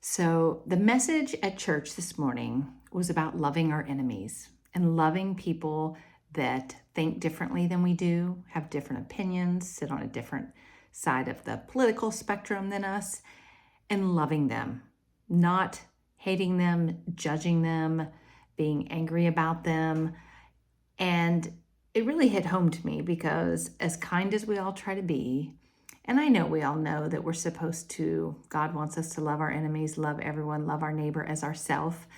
So, the message at church this morning was about loving our enemies and loving people that think differently than we do, have different opinions, sit on a different side of the political spectrum than us, and loving them, not hating them, judging them, being angry about them. And it really hit home to me because, as kind as we all try to be, and I know we all know that we're supposed to, God wants us to love our enemies, love everyone, love our neighbor as ourself.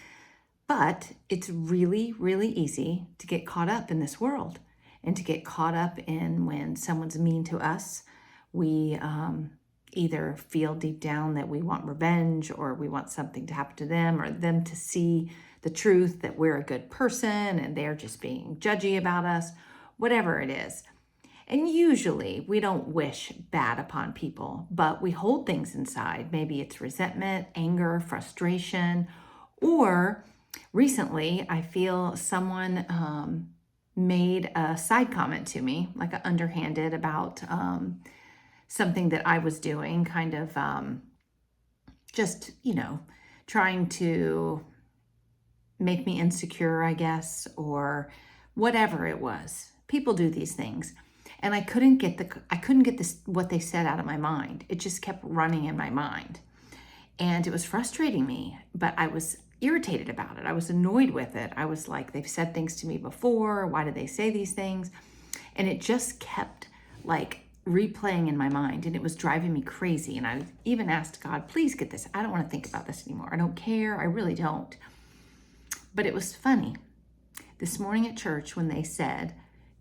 But it's really, really easy to get caught up in this world and to get caught up in when someone's mean to us. We either feel deep down that we want revenge, or we want something to happen to them, or them to see the truth that we're a good person and they're just being judgy about us, whatever it is. And usually we don't wish bad upon people, but we hold things inside. Maybe it's resentment, anger, frustration, or recently I feel someone made a side comment to me, like a underhanded, about something that I was doing, kind of just, trying to make me insecure, I guess, or whatever it was. People do these things. And I couldn't get this what they said out of my mind. It just kept running in my mind. And it was frustrating me, but I was irritated about it. I was annoyed with it. I was like, they've said things to me before. Why did they say these things? And it just kept like replaying in my mind, and it was driving me crazy. And I even asked God, please get this. I don't want to think about this anymore. I don't care. I really don't. But it was funny. This morning at church, when they said,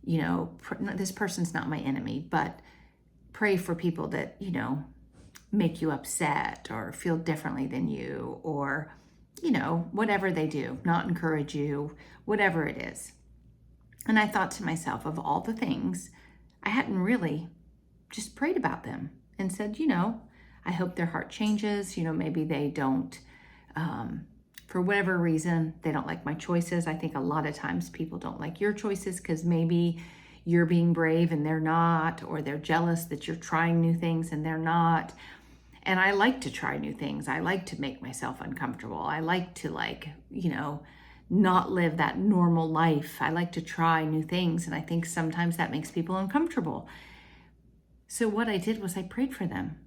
this person's not my enemy, but pray for people that, make you upset or feel differently than you, or, whatever they do, not encourage you, whatever it is. And I thought to myself, of all the things, I hadn't really just prayed about them and said, I hope their heart changes. Maybe they don't, for whatever reason, they don't like my choices. I think a lot of times people don't like your choices because maybe you're being brave and they're not, or they're jealous that you're trying new things and they're not. And I like to try new things. I like to make myself uncomfortable. I like to not live that normal life. I like to try new things. And I think sometimes that makes people uncomfortable. So what I did was I prayed for them.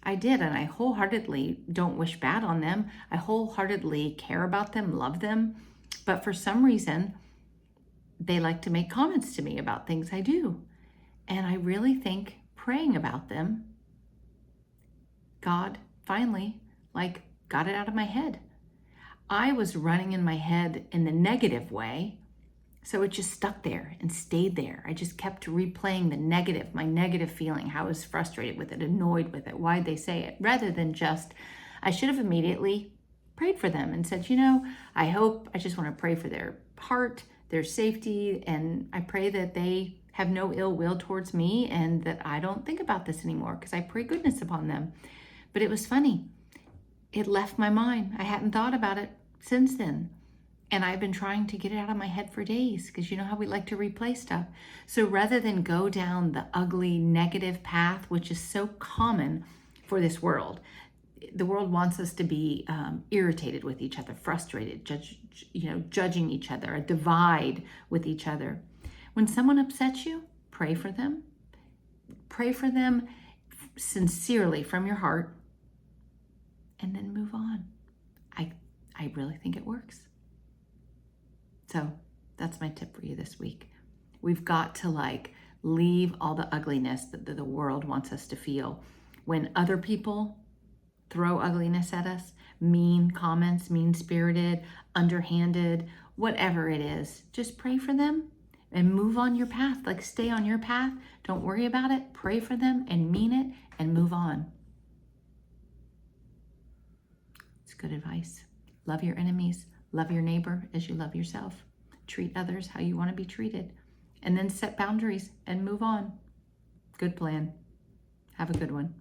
I did, and I wholeheartedly don't wish bad on them. I wholeheartedly care about them, love them. But for some reason, they like to make comments to me about things I do. And I really think praying about them, God finally got it out of my head. I was running in my head in the negative way, so it just stuck there and stayed there. I just kept replaying my negative feeling, how I was frustrated with it, annoyed with it, why'd they say it, rather than I should have immediately prayed for them and said, I just want to pray for their heart, their safety, and I pray that they have no ill will towards me and that I don't think about this anymore, because I pray goodness upon them. But it was funny. It left my mind. I hadn't thought about it since then. And I've been trying to get it out of my head for days, because you know how we like to replay stuff. So rather than go down the ugly, negative path, which is so common for this world, the world wants us to be irritated with each other, frustrated, judging each other, a divide with each other. When someone upsets you, pray for them. Pray for them sincerely from your heart, and then move on. I really think it works. So that's my tip for you this week. We've got to leave all the ugliness that the world wants us to feel. When other people throw ugliness at us, mean comments, mean-spirited, underhanded, whatever it is, just pray for them and move on your path. Stay on your path. Don't worry about it. Pray for them and mean it and move on. It's good advice. Love your enemies. Love your neighbor as you love yourself. Treat others how you want to be treated. And then set boundaries and move on. Good plan. Have a good one.